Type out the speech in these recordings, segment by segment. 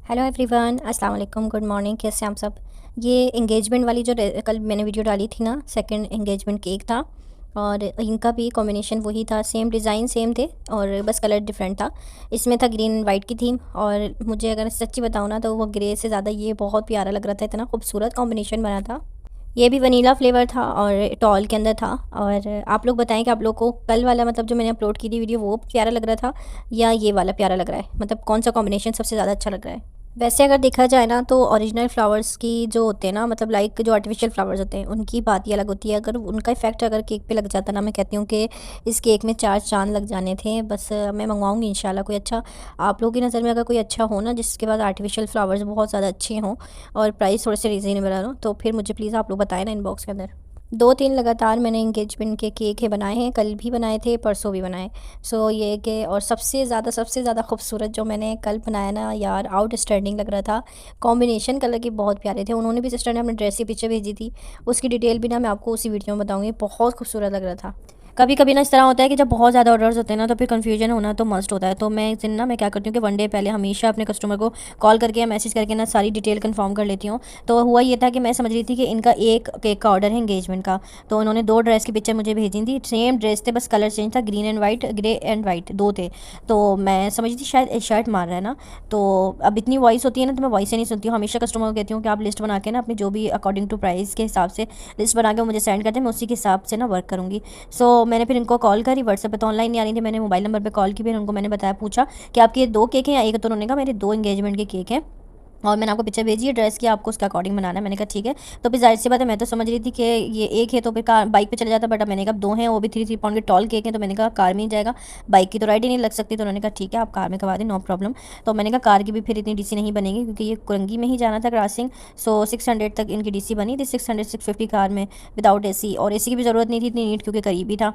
Hello everyone, अस्सलाम वालेकुम, good morning. कैसे हैं आप सब। ये एंगेजमेंट वाली जो कल मैंने वीडियो डाली थी ना, सेकंड एंगेजमेंट केक था और इनका भी कॉम्बिनेशन वही था, सेम डिज़ाइन सेम थे और बस कलर डिफरेंट था। इसमें था ग्रीन एंड वाइट की थीम और मुझे अगर सच्ची बताऊँ ना तो वो ग्रे से ज़्यादा ये बहुत प्यारा लग रहा था, इतना खूबसूरत कॉम्बिनेशन बना था। ये भी वनीला फ्लेवर था और टॉल के अंदर था। और आप लोग बताएं कि आप लोग को कल वाला मतलब जो मैंने अपलोड की थी वीडियो वो प्यारा लग रहा था या ये वाला प्यारा लग रहा है, मतलब कौन सा कॉम्बिनेशन सबसे ज़्यादा अच्छा लग रहा है। वैसे अगर देखा जाए ना तो ओरिजिनल फ्लावर्स की जो होते हैं ना, मतलब लाइक जो आर्टिफिशियल फ्लावर्स होते हैं उनकी बात ही अलग होती है। अगर उनका इफेक्ट अगर केक पे लग जाता ना, मैं कहती हूँ कि इस केक में 4 चाँद लग जाने थे। बस मैं मंगवाऊँगी इंशाल्लाह कोई अच्छा। आप लोगों की नज़र में अगर कोई अच्छा हो ना जिसके पास आर्टिफिशियल फ्लावर्स बहुत ज़्यादा अच्छे हों और प्राइस थोड़े से रीज़नेबल हो, तो फिर मुझे प्लीज़ आप लोग बताएं ना इनबॉक्स के अंदर। 2-3 लगातार मैंने एंगेजमेंट के केक है बनाए हैं, कल भी बनाए थे, परसों भी बनाए। सो ये कि और सबसे ज़्यादा खूबसूरत जो मैंने कल बनाया ना यार, आउटस्टैंडिंग लग रहा था। कॉम्बिनेशन कलर के बहुत प्यारे थे। उन्होंने भी, सिस्टर ने अपने ड्रेस की पिक्चर भेजी थी, उसकी डिटेल भी ना मैं आपको उसी वीडियो में बताऊँगी। बहुत खूबसूरत लग रहा था। कभी कभी ना इस तरह होता है कि जब बहुत ज़्यादा ऑर्डर्स होते हैं ना तो फिर कन्फ्यूजन होना तो मस्ट होता है। तो मैं इस दिन ना मैं क्या करती हूँ कि वन डे पहले हमेशा अपने कस्टमर को कॉल करके या मैसेज करके ना सारी डिटेल कंफर्म कर लेती हूँ। तो हुआ ये था कि मैं समझ रही थी कि इनका एक केक का ऑर्डर है एंगेजमेंट का। तो उन्होंने 2 ड्रेस की पिक्चर मुझे भेजी थी, सेम ड्रेस थे, बस कलर चेंज था, green and white, grey and white 2 थे। तो मैं समझ रही थी शायद शर्ट मार रहा है ना। तो अब इतनी वॉइस होती है ना तो मैं वॉइस से नहीं सुनती हूँ। हमेशा कस्टमर को कहती हूँ कि आप लिस्ट बना के ना अपनी जो भी अकॉर्डिंग टू प्राइस के हिसाब से लिस्ट बना के मुझे सेंड करते हैं, मैं उसी के हिसाब से ना वर्क करूँगी। सो मैंने फिर इनको कॉल करी, व्हाट्सएप पे तो ऑनलाइन नहीं आ रही थी, मैंने मोबाइल नंबर पे कॉल की, फिर उनको मैंने बताया, पूछा कि आपके ये 2 केक हैं या एक। तो उन्होंने कहा मेरे 2 एंगेजमेंट के केक हैं और मैंने आपको पिक्चर भेजी है ड्रेस की, आपको उसके अकॉर्डिंग बनाना है। मैंने कहा ठीक है। तो फिर जाहिर सी बात है, मैं तो समझ रही थी कि ये एक है तो फिर कार बाइक पे चले जाता, बट अब मैंने कहा 2 हैं, वो भी 3-3 पाउंड के टॉल केक हैं, तो मैंने कहा कार में ही जाएगा, बाइक की तो राइड ही नहीं लग सकती। तो उन्होंने कहा ठीक है आप कार में करवा दें, नो प्रॉब्लम। तो मैंने कहा कार की भी फिर इतनी डीसी नहीं बनेगी क्योंकि ये कुरंगी में ही जाना था क्रॉसिंग। सो 600 तक इनकी डीसी बनी थी, 600-650 कार में विदाउट एसी, और एसी की भी ज़रूरत नहीं थी इतनी नीट क्योंकि करीब ही था।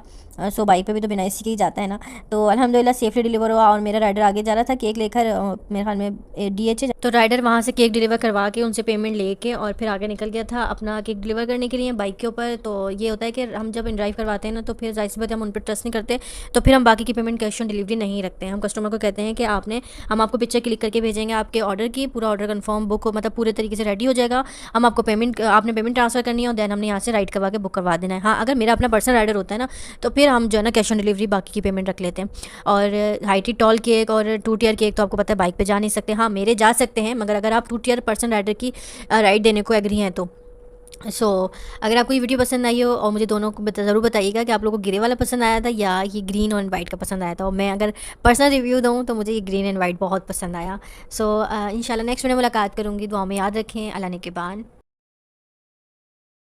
सो बाइक पे भी तो बिना एसी के ही जाता है ना। तो अल्हम्दुलिल्लाह सेफली डिलीवर हुआ और मेरा राइडर आगे जा रहा था केक लेकर, मेरे ख्याल में डीएच है। तो राइडर वहाँ से केक डिलीवर करवा के उनसे पेमेंट लेके और फिर आगे निकल गया था अपना केक डिलीवर करने के लिए बाइक के ऊपर। तो ये होता है कि हम जब इन ड्राइव करवाते हैं ना तो फिर जाहिर सी बात है हम उन पर ट्रस्ट नहीं करते, तो फिर हम बाकी की पेमेंट कैश ऑन डिलीवरी नहीं रखते हैं। हम कस्टमर को कहते हैं कि हम आपको पिक्चर क्लिक करके भेजेंगे आपके ऑर्डर की, पूरा ऑर्डर कन्फर्म बुक मतलब पूरे तरीके से रेडी हो जाएगा। हम आपको आपने पेमेंट ट्रांसफ़र करनी है और देन हमने यहाँ से राइड करवा के बुक करवा देना है। हाँ, अगर मेरा अपना पर्सनल राइडर होता है ना तो फिर हम जो है ना कैश ऑन डिलीवरी बाकी की पेमेंट रख लेते हैं। और हाई टॉल केक और 2 टियर केक तो आपको पता है बाइक पे जा नहीं सकते। हाँ, मेरे जा सकते हैं, मगर अगर आप 2 टियर पर्सन राइडर की राइड देने को एग्री हैं तो। अगर आपको ये वीडियो पसंद आई हो और मुझे दोनों को ज़रूर बताइएगा कि आप लोगों को ग्रे वाला पसंद आया था या ये ग्रीन और वाइट का पसंद आया था। और मैं अगर पर्सनल रिव्यू दूँ तो मुझे ये ग्रीन एंड वाइट बहुत पसंद आया। इंशाल्लाह नेक्स्ट वीडियो में मुलाकात करूँगी। दुआ में याद रखें। अल्लाह ने के बाद।